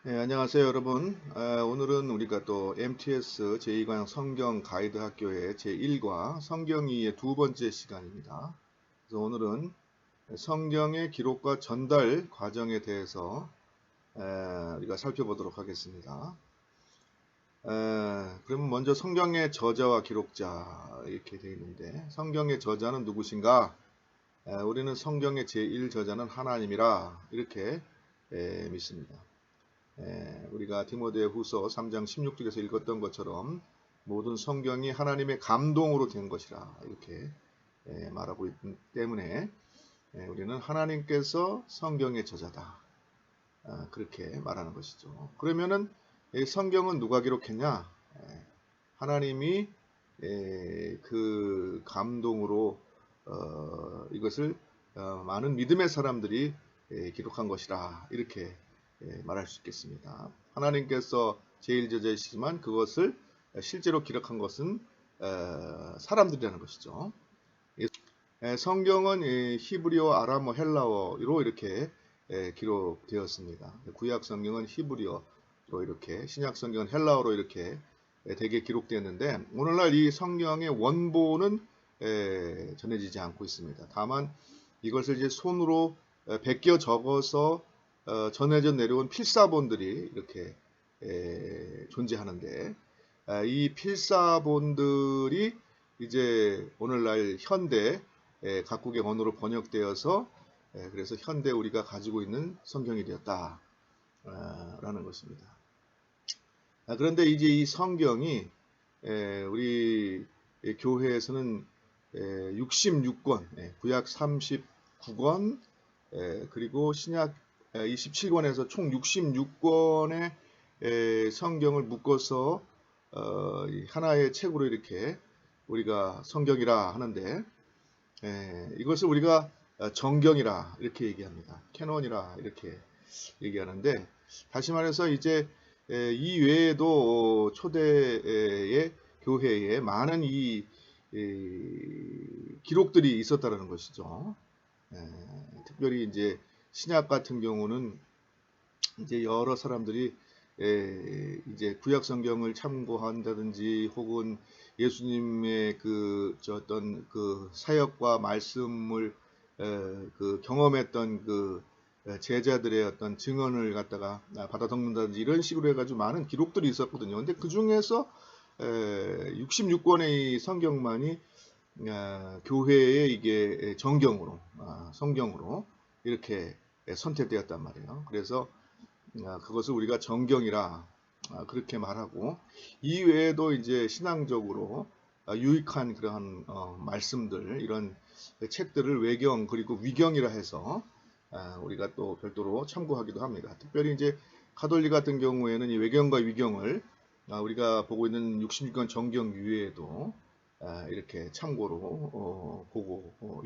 네, 안녕하세요, 여러분. 오늘은 우리가 또 MTS 제2과정 성경 가이드 학교의 제1과 성경이의 두 번째 시간입니다. 그래서 오늘은 성경의 기록과 전달 과정에 대해서 우리가 살펴보도록 하겠습니다. 그러면 먼저 성경의 저자와 기록자 이렇게 되어 있는데, 성경의 저자는 누구신가? 우리는 성경의 제1저자는 하나님이라 이렇게 믿습니다. 우리가 디모데 후서 3장 16절에서 읽었던 것처럼 모든 성경이 하나님의 감동으로 된 것이라 이렇게 말하고 있기 때문에 우리는 하나님께서 성경의 저자다, 그렇게 말하는 것이죠. 그러면은 이 성경은 누가 기록했냐? 하나님이 그 감동으로 이것을 많은 믿음의 사람들이 기록한 것이라 이렇게 말할 수 있겠습니다. 하나님께서 제1저자이시지만 그것을 실제로 기록한 것은 사람들이라는 것이죠. 성경은 히브리어, 아람어, 헬라어로 이렇게 기록되었습니다. 구약 성경은 히브리어로 이렇게, 신약 성경은 헬라어로 이렇게 대개 기록되었는데, 오늘날 이 성경의 원본은 전해지지 않고 있습니다. 다만 이것을 이제 손으로 베껴 적어서 전해져 내려온 필사본들이 이렇게 존재하는데, 이 필사본들이 이제 오늘날 현대 각국의 언어로 번역되어서 그래서 현대 우리가 가지고 있는 성경이 되었다라는 것입니다. 그런데 이제 이 성경이 우리 교회에서는 66권, 구약 39권, 그리고 신약 27권에서 총 66권의 성경을 묶어서 하나의 책으로 이렇게 우리가 성경이라 하는데, 이것을 우리가 정경이라 이렇게 얘기합니다. 캐논이라 이렇게 얘기하는데, 다시 말해서 이제 이 외에도 초대의 교회에 많은 이 기록들이 있었다는 것이죠. 특별히 이제 신약 같은 경우는 이제 여러 사람들이 이제 구약 성경을 참고한다든지 혹은 예수님의 어떤 그 사역과 말씀을 그 경험했던 그 제자들의 어떤 증언을 갖다가 받아 적는다든지 이런 식으로 해가지고 많은 기록들이 있었거든요. 근데 그 중에서 66권의 성경만이 교회의 이게 정경으로, 성경으로 이렇게 선택되었단 말이에요. 그래서 그것을 우리가 정경이라 그렇게 말하고, 이 외에도 이제 신앙적으로 유익한 그러한 말씀들, 이런 책들을 외경 그리고 위경이라 해서 우리가 또 별도로 참고하기도 합니다. 특별히 이제 가톨릭 같은 경우에는 이 외경과 위경을 우리가 보고 있는 66권 정경 위에도 이렇게 참고로 보고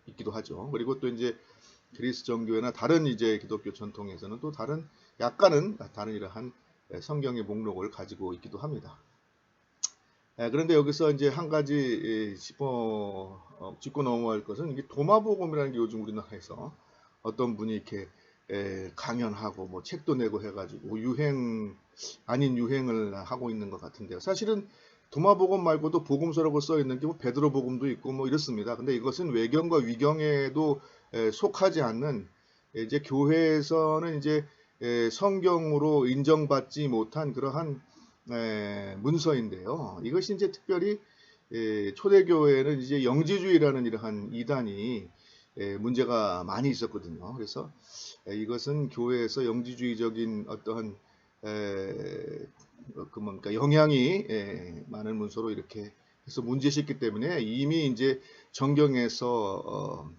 있기도 하죠. 그리고 또 이제 그리스 정교회나 다른 이제 기독교 전통에서는 또 다른, 약간은 다른 이러한 성경의 목록을 가지고 있기도 합니다. 그런데 여기서 이제 한 가지 짚고 넘어갈 것은, 이게 도마복음이라는 게 요즘 우리나라에서 어떤 분이 이렇게 강연하고 뭐 책도 내고 해가지고 유행 아닌 유행을 하고 있는 것 같은데요. 사실은 도마복음 말고도 복음서라고 써 있는 게 뭐 베드로 복음도 있고 뭐 이렇습니다. 근데 이것은 외경과 위경에도 속하지 않는, 이제 교회에서는 이제 성경으로 인정받지 못한 그러한 문서인데요. 이것이 이제 특별히 초대교회는 이제 영지주의라는 이러한 이단이 문제가 많이 있었거든요. 그래서 이것은 교회에서 영지주의적인 어떠한 그러니까 영향이 많은 문서로 이렇게 해서 문제시했기 때문에 이미 이제 정경에서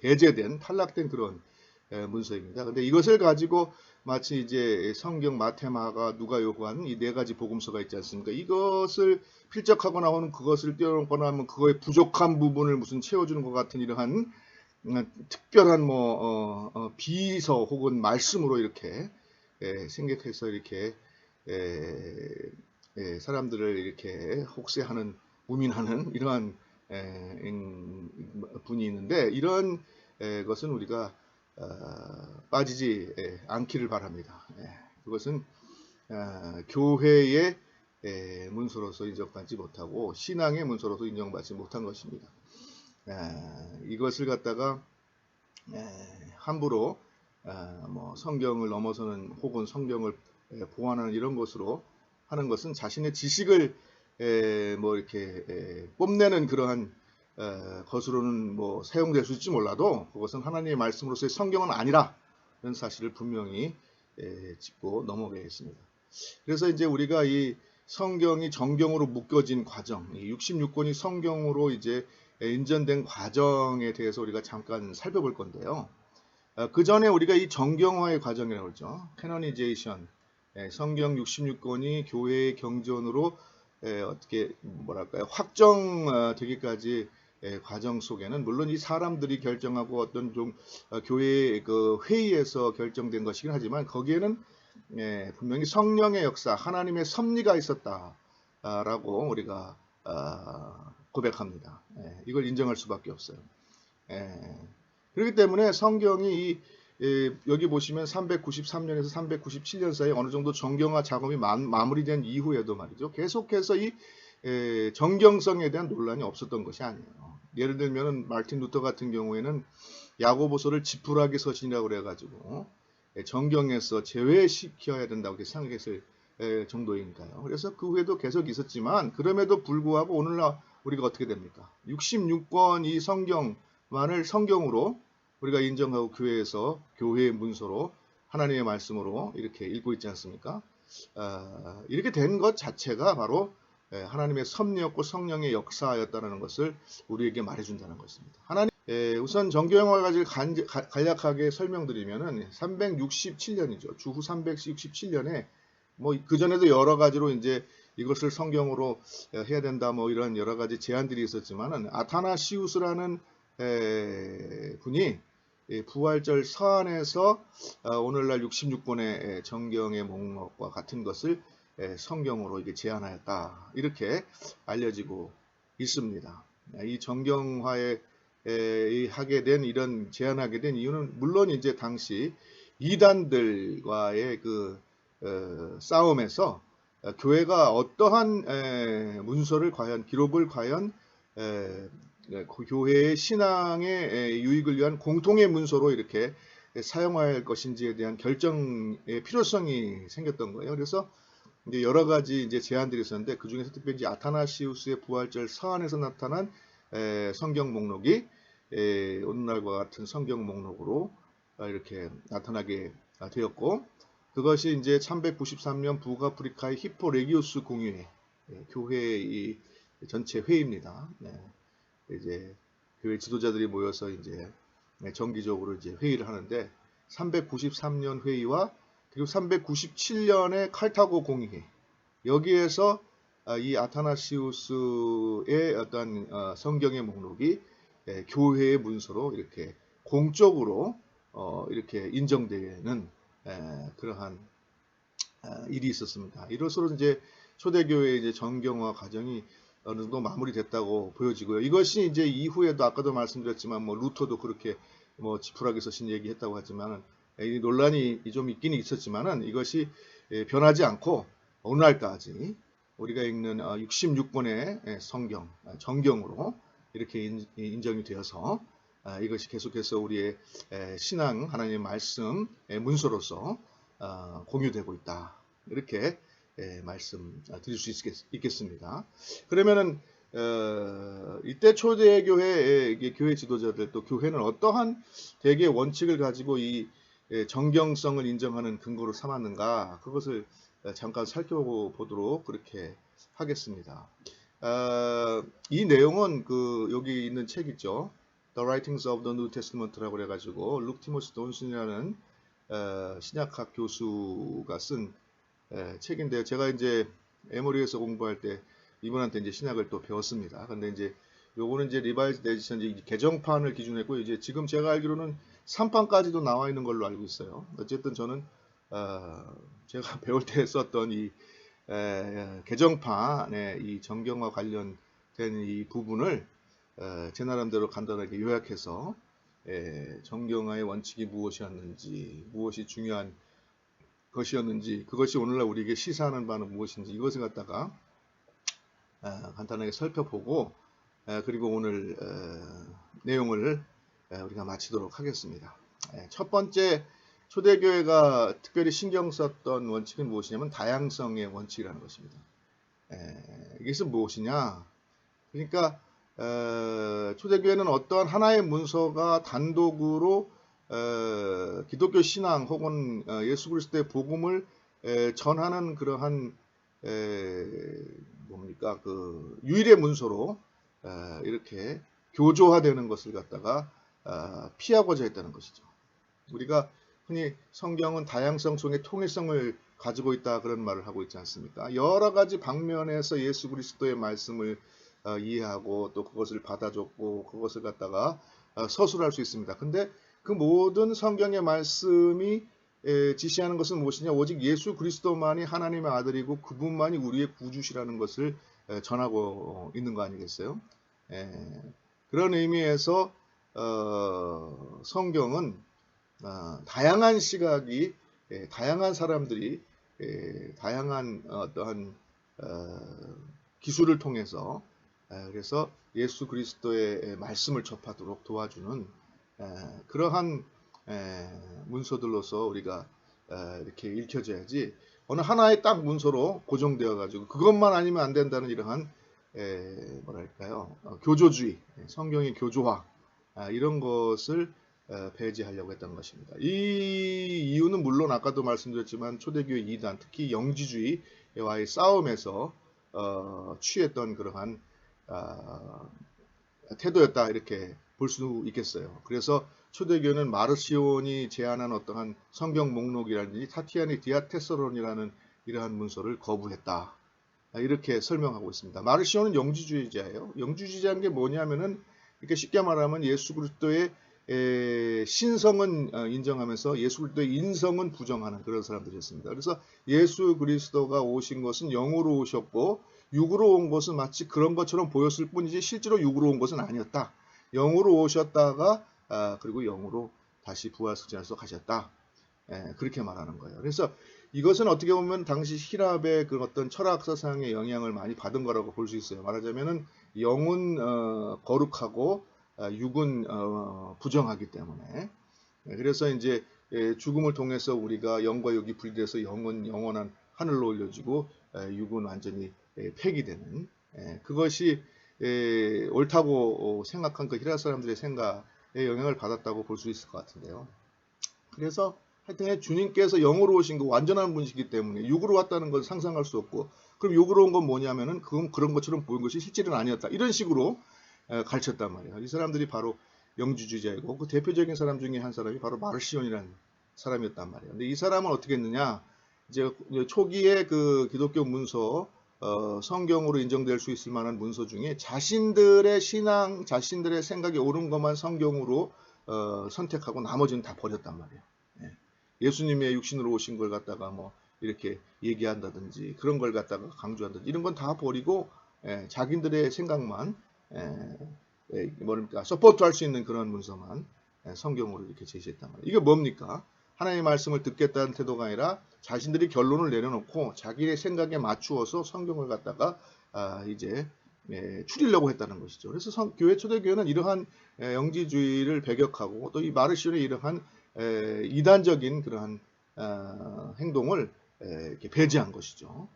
배제된, 탈락된 그런 문서입니다. 근데 이것을 가지고 마치 이제 성경, 마태, 마가, 누가 요구한 이 네 가지 복음서가 있지 않습니까? 이것을 필적하고 나오는, 그것을 떼어놓거나 하면 그거의 부족한 부분을 무슨 채워주는 것 같은 이러한 특별한 비서 혹은 말씀으로 이렇게 생각해서 이렇게 사람들을 이렇게 혹세하는, 무민하는 이러한 분이 있는데, 이런 것은 우리가 빠지지 않기를 바랍니다. 그것은 교회의 문서로서 인정받지 못하고 신앙의 문서로서 인정받지 못한 것입니다. 이것을 갖다가 함부로 뭐 성경을 넘어서는 혹은 성경을 보완하는 이런 것으로 하는 것은 자신의 지식을 뭐 이렇게 뽐내는 그러한 것으로는 뭐 사용될 수 있을지 몰라도 그것은 하나님의 말씀으로서의 성경은 아니라 이런 사실을 분명히 짚고 넘어가겠습니다. 그래서 이제 우리가 이 성경이 정경으로 묶여진 과정, 이 66권이 성경으로 이제 인전된 과정에 대해서 우리가 잠깐 살펴볼 건데요. 그 전에 우리가 이 정경화의 과정이라고 그러죠. 캐노니제이션, 성경 66권이 교회의 경전으로 어떻게 뭐랄까요, 확정되기까지 과정 속에는 물론 이 사람들이 결정하고 어떤 좀 교회의 그 회의에서 결정된 것이긴 하지만 거기에는 분명히 성령의 역사, 하나님의 섭리가 있었다라고 우리가 고백합니다. 이걸 인정할 수밖에 없어요. 그렇기 때문에 성경이 여기 보시면 393년에서 397년 사이에 어느 정도 정경화 작업이 마무리된 이후에도 말이죠. 계속해서 이 정경성에 대한 논란이 없었던 것이 아니에요. 예를 들면 마르틴 루터 같은 경우에는 야고보서를 지푸라기 서신이라고 그래가지고 정경에서 제외시켜야 된다고 생각했을 정도이니까요. 그래서 그 후에도 계속 있었지만 그럼에도 불구하고 오늘날 우리가 어떻게 됩니까? 66권 이 성경만을 성경으로 우리가 인정하고 교회에서 교회의 문서로 하나님의 말씀으로 이렇게 읽고 있지 않습니까? 이렇게 된 것 자체가 바로 하나님의 섭리였고 성령의 역사였다는 것을 우리에게 말해준다는 것입니다. 우선 정경화를 간략하게 설명드리면은 367년이죠. 주후 367년에 뭐 그전에도 여러 가지로 이제 이것을 성경으로 해야 된다 뭐 이런 여러 가지 제안들이 있었지만은 아타나시우스라는 분이 부활절 서안에서 오늘날 66권의 정경의 목록과 같은 것을 성경으로 이게 제안하였다 이렇게 알려지고 있습니다. 이 정경화에 하게 된 이런 제안하게 된 이유는 물론 이제 당시 이단들과의 그 싸움에서 교회가 어떠한 문서를 과연 기록을 과연 교회의 신앙의 유익을 위한 공통의 문서로 이렇게 사용할 것인지에 대한 결정의 필요성이 생겼던 거예요. 그래서 이제 여러 가지 이제 제안들이 있었는데 그 중에서 특별히 이제 아타나시우스의 부활절 서안에서 나타난 성경 목록이 오늘날과 같은 성경 목록으로 이렇게 나타나게 되었고 그것이 이제 393년 북아프리카의 히포 레기오스 공의회 교회의 이 전체 회의입니다. 이제 교회 지도자들이 모여서 이제 정기적으로 이제 회의를 하는데 393년 회의와 그리고 397년의 칼타고 공의회 여기에서 이 아타나시우스의 어떤 성경의 목록이 교회의 문서로 이렇게 공적으로 이렇게 인정되는 그러한 일이 있었습니다. 이로써 이제 초대교회의 이제 정경화 과정이 어느 정도 마무리됐다고 보여지고요. 이것이 이제 이후에도 아까도 말씀드렸지만 뭐 루터도 그렇게 뭐 지푸라기 서신 얘기했다고 하지만은 이 논란이 좀 있긴 있었지만은 이것이 변하지 않고 오늘날까지 우리가 읽는 66권의 성경 정경으로 이렇게 인정이 되어서 이것이 계속해서 우리의 신앙 하나님의 말씀 문서로서 공유되고 있다. 이렇게 말씀 드릴 수 있겠습니다. 그러면은 이때 초대교회 교회 지도자들 또 교회는 어떠한 대개 원칙을 가지고 이 정경성을 인정하는 근거로 삼았는가 그것을 잠깐 살펴보도록 그렇게 하겠습니다. 이 내용은 그 여기 있는 책 있죠. The Writings of the New Testament라고 해가지고 룩 티모시 돈슨이라는 신약학 교수가 쓴 책인데요. 제가 이제 에모리에서 공부할 때 이분한테 이제 신약을 또 배웠습니다. 근데 이제 요거는 이제 리바이즈 에디션 이제 개정판을 기준으로 했고 이제 지금 제가 알기로는 3판까지도 나와 있는 걸로 알고 있어요. 어쨌든 저는 제가 배울 때 썼던 이 개정판의 이 정경과 관련된 이 부분을 제 나름대로 간단하게 요약해서 정경화의 원칙이 무엇이었는지 무엇이 중요한 것이었는지, 그것이 오늘날 우리에게 시사하는 바는 무엇인지, 이것을 갖다가 간단하게 살펴보고 그리고 오늘 내용을 우리가 마치도록 하겠습니다. 첫 번째 초대교회가 특별히 신경 썼던 원칙은 무엇이냐면 다양성의 원칙이라는 것입니다. 이것은 무엇이냐? 그러니까 초대교회는 어떠한 하나의 문서가 단독으로 기독교 신앙 혹은 예수 그리스도의 복음을 전하는 그러한 뭡니까 그 유일의 문서로 이렇게 교조화되는 것을 갖다가 피하고자 했다는 것이죠. 우리가 흔히 성경은 다양성 속에 통일성을 가지고 있다 그런 말을 하고 있지 않습니까? 여러 가지 방면에서 예수 그리스도의 말씀을 이해하고 또 그것을 받아줬고 그것을 갖다가 서술할 수 있습니다. 근데 그 모든 성경의 말씀이 지시하는 것은 무엇이냐? 오직 예수 그리스도만이 하나님의 아들이고 그분만이 우리의 구주시라는 것을 전하고 있는 거 아니겠어요? 그런 의미에서 성경은 다양한 시각이 다양한 사람들이 다양한 어떠한 기술을 통해서 그래서 예수 그리스도의 말씀을 접하도록 도와주는 그러한 문서들로서 우리가 이렇게 읽혀져야지 어느 하나의 딱 문서로 고정되어 가지고 그것만 아니면 안 된다는 이러한 뭐랄까요 교조주의, 성경의 교조화 이런 것을 배제하려고 했던 것입니다. 이 이유는 물론 아까도 말씀드렸지만 초대교회 이단 특히 영지주의와의 싸움에서 취했던 그러한 태도였다 이렇게 볼 수 있겠어요. 그래서 초대교회는 마르시온이 제안한 어떠한 성경 목록이라든지 타티아니 디아테서론이라는 이러한 문서를 거부했다. 이렇게 설명하고 있습니다. 마르시온은 영지주의자예요. 영지주의자는 게 뭐냐면은 이렇게 쉽게 말하면 예수 그리스도의 신성은 인정하면서 예수 그리스도의 인성은 부정하는 그런 사람들이었습니다. 그래서 예수 그리스도가 오신 것은 영으로 오셨고 육으로 온 것은 마치 그런 것처럼 보였을 뿐이지 실제로 육으로 온 것은 아니었다. 영으로 오셨다가 그리고 영으로 다시 부활승천해서 가셨다. 그렇게 말하는 거예요. 그래서 이것은 어떻게 보면 당시 히랍의 그 어떤 철학 사상의 영향을 많이 받은 거라고 볼 수 있어요. 말하자면은 영은 거룩하고 육은 부정하기 때문에 그래서 이제 죽음을 통해서 우리가 영과 육이 분리돼서 영은 영원한 하늘로 올려지고 육은 완전히 폐기되는 그것이 옳다고 생각한 그 히라 사람들의 생각에 영향을 받았다고 볼 수 있을 것 같은데요. 그래서 하여튼 주님께서 영으로 오신 거 완전한 분이시기 때문에 육으로 왔다는 걸 상상할 수 없고 그럼 육으로 온 건 뭐냐면은 그건 그런 것처럼 보인 것이 실제는 아니었다. 이런 식으로 가르쳤단 말이에요. 이 사람들이 바로 영지주의자이고 그 대표적인 사람 중에 한 사람이 바로 마르시온이라는 사람이었단 말이에요. 근데 이 사람은 어떻게 했느냐? 이제 초기에 그 기독교 문서 성경으로 인정될 수 있을 만한 문서 중에 자신들의 신앙, 자신들의 생각이 옳은 것만 성경으로 선택하고 나머지는 다 버렸단 말이에요. 예수님의 육신으로 오신 걸 갖다가 뭐 이렇게 얘기한다든지 그런 걸 갖다가 강조한다든지 이런 건 다 버리고 자기들의 생각만 뭐랍니까 서포트할 수 있는 그런 문서만 성경으로 이렇게 제시했단 말이에요. 이게 뭡니까? 하나님의 말씀을 듣겠다는 태도가 아니라 자신들이 결론을 내려놓고 자기의 생각에 맞추어서 성경을 갖다가 이제 추리려고 했다는 것이죠. 그래서 교회 초대교회는 이러한 영지주의를 배격하고 또 이 마르시온의 이러한 이단적인 그러한 행동을 이렇게 배제한 것이죠.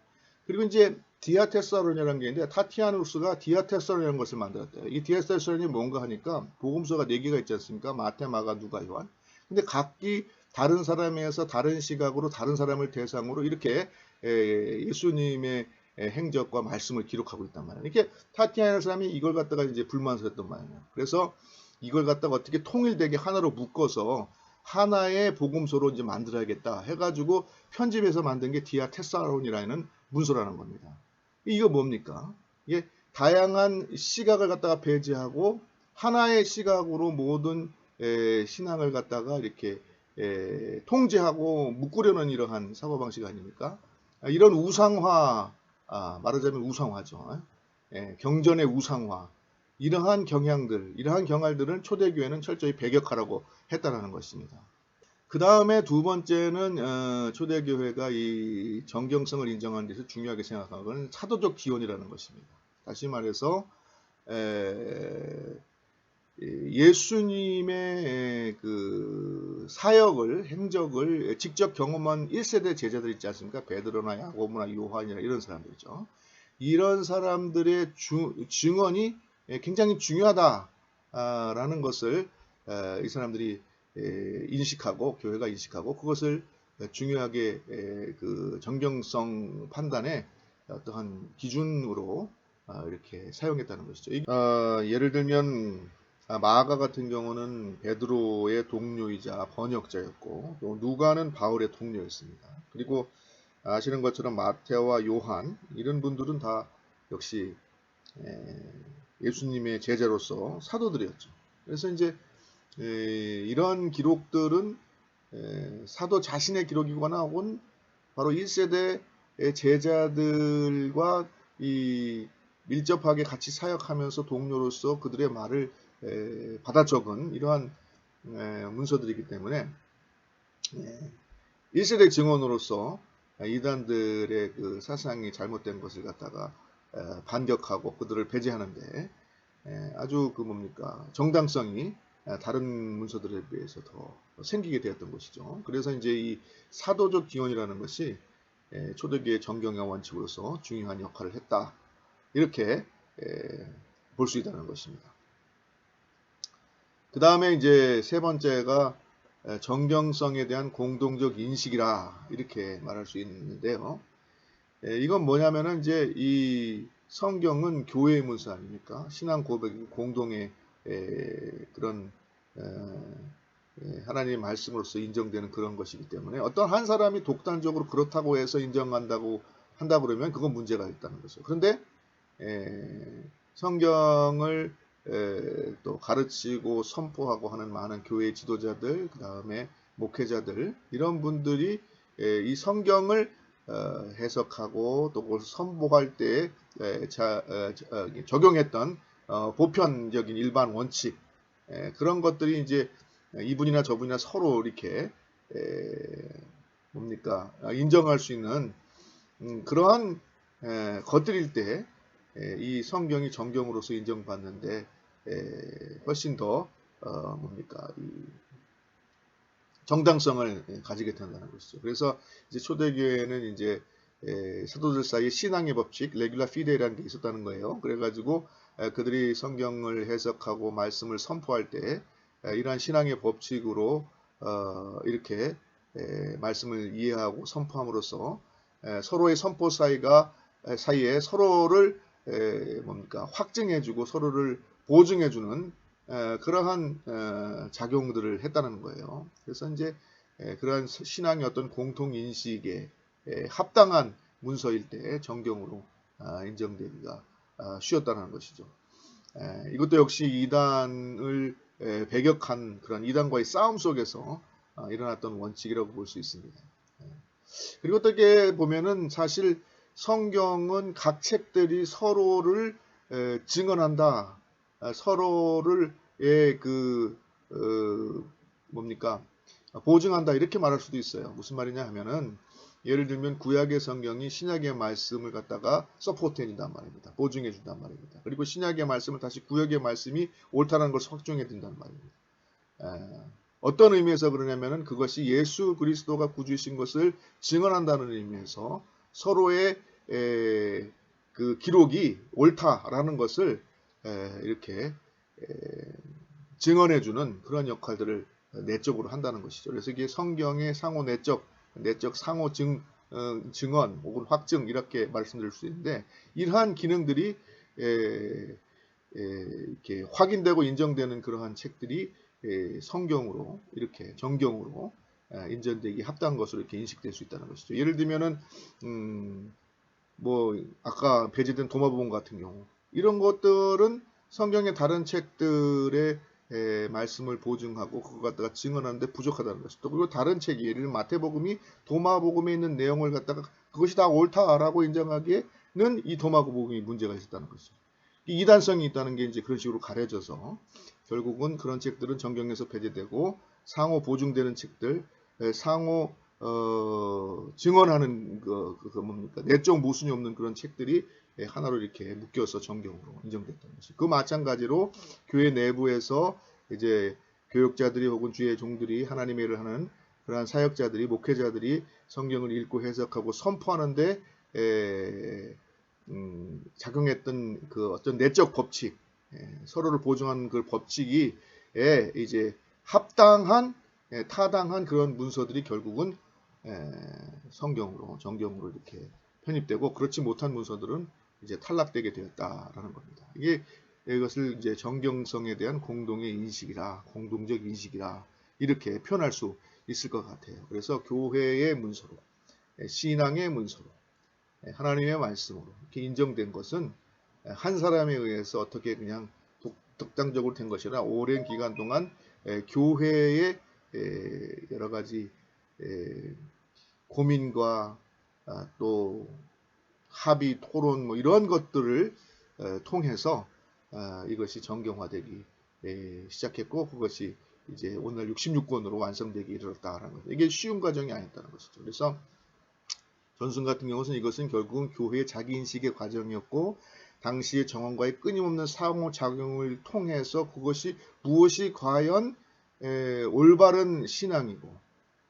그리고 이제 디아테살론이라는 게 있는데 타티아누스가 디아테살론이라는 것을 만들었대요. 이 디아테살론이 뭔가 하니까 복음서가 4개가 있지 않습니까? 마태, 마가, 누가, 요한. 근데 각기 다른 사람에서 다른 시각으로 다른 사람을 대상으로 이렇게 예수님의 행적과 말씀을 기록하고 있단 말이에요. 이렇게 타티아는 사람이 이걸 갖다가 이제 불만스럽단 말이에요. 그래서 이걸 갖다가 어떻게 통일되게 하나로 묶어서 하나의 복음서로 이제 만들어야겠다 해가지고 편집해서 만든 게 디아테살론이라는 문서라는 겁니다. 이거 뭡니까? 이게 다양한 시각을 갖다가 배제하고 하나의 시각으로 모든 신앙을 갖다가 이렇게 통제하고 묶으려는 이러한 사고방식 아닙니까? 이런 우상화, 말하자면 우상화죠. 경전의 우상화, 이러한 경향들, 이러한 경향들은 초대교회는 철저히 배격하라고 했다는 것입니다. 그 다음에 두 번째는 초대교회가 이 정경성을 인정하는 데서 중요하게 생각하는 것은 사도적 기원이라는 것입니다. 다시 말해서 예수님의 그 사역을 행적을 직접 경험한 1세대 제자들 있지 않습니까? 베드로나 야고보나 요한이나 이런 사람들이죠. 이런 사람들의 증언이 굉장히 중요하다라는 것을 이 사람들이 인식하고 교회가 인식하고 그것을 중요하게 그 정경성 판단의 어떠한 기준으로 이렇게 사용했다는 것이죠. 예를 들면 마가 같은 경우는 베드로의 동료이자 번역자였고 또 누가는 바울의 동료였습니다. 그리고 아시는 것처럼 마테오와 요한 이런 분들은 다 역시 예수님의 제자로서 사도들이었죠. 그래서 이제 이런 기록들은 사도 자신의 기록이거나 혹은 바로 1세대 제자들과 이 밀접하게 같이 사역하면서 동료로서 그들의 말을 받아 적은 이러한 문서들이기 때문에 1세대 증언으로서 이단들의 그 사상이 잘못된 것을 갖다가 반격하고 그들을 배제하는데 아주 그 뭡니까 정당성이 다른 문서들에 비해서 더 생기게 되었던 것이죠. 그래서 이제 이 사도적 기원이라는 것이 초대교회 정경의 원칙으로서 중요한 역할을 했다. 이렇게 볼 수 있다는 것입니다. 그 다음에 이제 세 번째가 정경성에 대한 공동적 인식이라 이렇게 말할 수 있는데요. 이건 뭐냐면은 이제 이 성경은 교회의 문서 아닙니까? 신앙 고백이 공동의 그런 하나님의 말씀으로서 인정되는 그런 것이기 때문에 어떤 한 사람이 독단적으로 그렇다고 해서 인정한다고 한다 그러면 그건 문제가 있다는 거죠. 그런데 성경을 또 가르치고 선포하고 하는 많은 교회 지도자들, 그 다음에 목회자들 이런 분들이 이 성경을 해석하고 또 그것을 선포할 때 적용했던 보편적인 일반 원칙 그런 것들이 이제 이분이나 저분이나 서로 이렇게 뭡니까 인정할 수 있는 그러한 것들일 때 이 성경이 정경으로서 인정받는데 훨씬 더 뭡니까 정당성을 가지게 된다는 것이죠. 그래서 이제 초대교회는 이제 사도들 사이에 신앙의 법칙, 레귤라 피데라는 게 있었다는 거예요. 그래가지고 그들이 성경을 해석하고 말씀을 선포할 때 이러한 신앙의 법칙으로 이렇게 말씀을 이해하고 선포함으로써 서로의 선포 사이에 서로를 뭡니까 확증해주고 서로를 보증해주는 그러한 작용들을 했다는 거예요. 그래서 이제 그러한 신앙의 어떤 공통 인식에 합당한 문서일 때 정경으로 인정되기가 쉬웠다는 것이죠. 이것도 역시 이단을 배격한 그런 이단과의 싸움 속에서 일어났던 원칙이라고 볼 수 있습니다. 그리고 어떻게 보면은 사실 성경은 각 책들이 서로를 증언한다. 서로를 뭡니까 보증한다 이렇게 말할 수도 있어요. 무슨 말이냐 하면은 예를 들면 구약의 성경이 신약의 말씀을 갖다가 서포트해 준단 말입니다. 보증해 준단 말입니다. 그리고 신약의 말씀을 다시 구약의 말씀이 옳다는 것을 확정해 준단 말입니다. 어떤 의미에서 그러냐면은 그것이 예수 그리스도가 구주이신 것을 증언한다는 의미에서 서로의 그 기록이 옳다라는 것을 이렇게 증언해주는 그런 역할들을 내적으로 한다는 것이죠. 그래서 이게 성경의 상호 내적 상호 증언 혹은 확증 이렇게 말씀드릴 수 있는데 이러한 기능들이 이렇게 확인되고 인정되는 그러한 책들이 성경으로 이렇게 정경으로 인정되기 합당한 것으로 이렇게 인식될 수 있다는 것이죠. 예를 들면은 뭐 아까 배제된 도마부분 같은 경우 이런 것들은 성경의 다른 책들의 말씀을 보증하고 그거 갖다가 증언하는데 부족하다는 것이죠. 또 그리고 다른 책이 예를 들면 마태복음이 도마복음에 있는 내용을 갖다가 그것이 다 옳다라고 인정하기에는 이 도마복음이 문제가 있었다는 것이죠. 이단성이 있다는 게 이제 그런 식으로 가려져서 결국은 그런 책들은 정경에서 배제되고 상호 보증되는 책들 상호 증언하는 그 뭡니까? 내적 모순이 없는 그런 책들이 하나로 이렇게 묶여서 정경으로 인정됐던 것이. 그 마찬가지로 교회 내부에서 이제 교역자들이 혹은 주의 종들이 하나님의 일을 하는 그러한 사역자들이 목회자들이 성경을 읽고 해석하고 선포하는데 작용했던 그 어떤 내적 법칙, 서로를 보증하는 그 법칙이 이제 합당한 타당한 그런 문서들이 결국은 성경으로 정경으로 이렇게 편입되고 그렇지 못한 문서들은 이제 탈락되게 되었다라는 겁니다. 이것을 이제 정경성에 대한 공동의 인식이라 공동적 인식이라 이렇게 표현할 수 있을 것 같아요. 그래서 교회의 문서로 신앙의 문서로 하나님의 말씀으로 이렇게 인정된 것은 한 사람에 의해서 어떻게 그냥 독단적으로 된 것이 아니라 오랜 기간 동안 교회의 여러 가지 고민과 또 합의, 토론 뭐 이런 것들을 통해서 이것이 정경화되기 시작했고 그것이 이제 오늘 66권으로 완성되기 이르렀다라는 거죠. 이게 쉬운 과정이 아니었다는 것이죠. 그래서 전순 같은 경우는 이것은 결국은 교회의 자기인식의 과정이었고 당시의 정원과의 끊임없는 상호작용을 통해서 그것이 무엇이 과연 올바른 신앙이고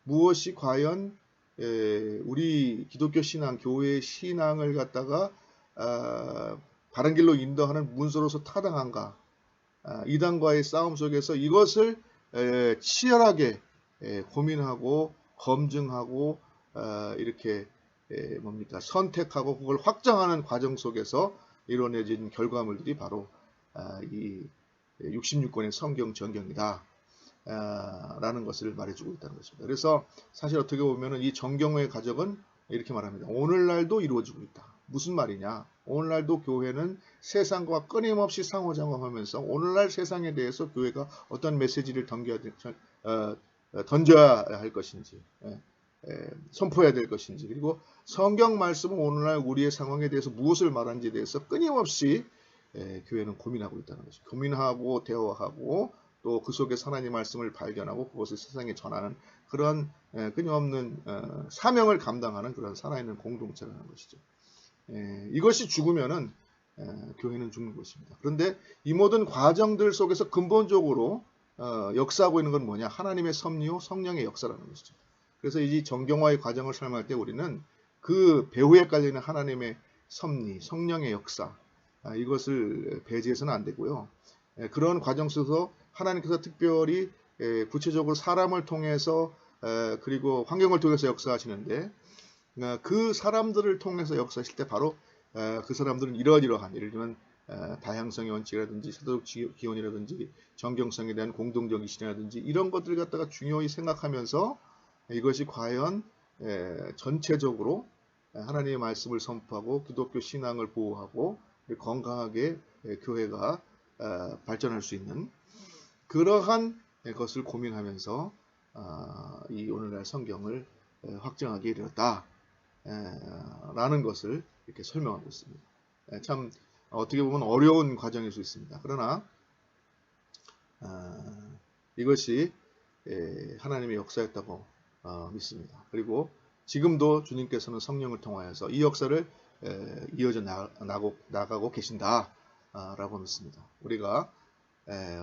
무엇이 과연 우리 기독교 신앙, 교회의 신앙을 갖다가 바른 길로 인도하는 문서로서 타당한가 이단과의 싸움 속에서 이것을 치열하게 고민하고 검증하고 이렇게 뭡니까 선택하고 그걸 확정하는 과정 속에서 이루어진 결과물들이 바로 이 66권의 성경 전경이다 라는 것을 말해주고 있다는 것입니다. 그래서 사실 어떻게 보면 이 정경의 과정은 이렇게 말합니다. 오늘날도 이루어지고 있다. 무슨 말이냐? 오늘날도 교회는 세상과 끊임없이 상호작용하면서 오늘날 세상에 대해서 교회가 어떤 메시지를 던져야 할 것인지 선포해야 될 것인지 그리고 성경 말씀은 오늘날 우리의 상황에 대해서 무엇을 말하는지에 대해서 끊임없이 교회는 고민하고 있다는 것이죠. 고민하고 대화하고 또 그 속에 하나님의 말씀을 발견하고 그것을 세상에 전하는 그런 끊임없는 사명을 감당하는 그런 살아있는 공동체라는 것이죠. 이것이 죽으면은 교회는 죽는 것입니다. 그런데 이 모든 과정들 속에서 근본적으로 역사하고 있는 건 뭐냐? 하나님의 섭리요 성령의 역사라는 것이죠. 그래서 이 정경화의 과정을 설명할 때 우리는 그 배후에 깔리는 하나님의 섭리, 성령의 역사 이것을 배제해서는 안 되고요. 그런 과정 속에서 하나님께서 특별히 구체적으로 사람을 통해서 그리고 환경을 통해서 역사하시는데 그 사람들을 통해서 역사하실 때 바로 그 사람들은 이러이러한 예를 들면 다양성의 원칙이라든지 사도적 기원이라든지 정경성에 대한 공동적 이신이라든지 이런 것들을 갖다가 중요히 생각하면서 이것이 과연 전체적으로 하나님의 말씀을 선포하고 기독교 신앙을 보호하고 건강하게 교회가 발전할 수 있는 그러한 것을 고민하면서 이 오늘날 성경을 확정하게 이르렀다 라는 것을 이렇게 설명하고 있습니다. 참 어떻게 보면 어려운 과정일 수 있습니다. 그러나 이것이 하나님의 역사였다고 믿습니다. 그리고 지금도 주님께서는 성령을 통하여서 이 역사를 이어져 나가고 계신다라고 믿습니다. 우리가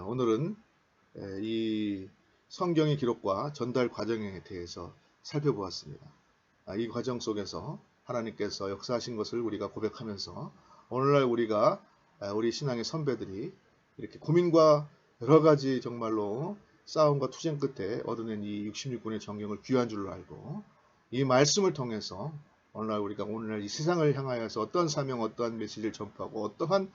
오늘은 이 성경의 기록과 전달 과정에 대해서 살펴보았습니다. 이 과정 속에서 하나님께서 역사하신 것을 우리가 고백하면서 오늘날 우리가 우리 신앙의 선배들이 이렇게 고민과 여러 가지 정말로 싸움과 투쟁 끝에 얻어낸 이 66권의 정경을 귀한 줄로 알고 이 말씀을 통해서 오늘날 이 세상을 향하여서 어떤 사명, 어떠한 메시지를 전파하고 어떠한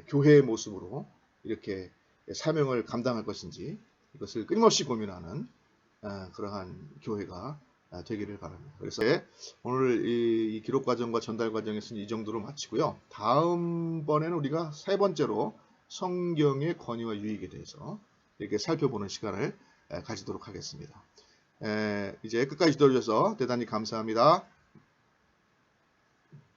교회의 모습으로 이렇게 사명을 감당할 것인지 이것을 끊임없이 고민하는 그러한 교회가 되기를 바랍니다. 그래서 오늘 이 기록 과정과 전달 과정에서는 이 정도로 마치고요. 다음번에는 우리가 세 번째로 성경의 권위와 유익에 대해서 이렇게 살펴보는 시간을 가지도록 하겠습니다. 이제 끝까지 들어주셔서 대단히 감사합니다.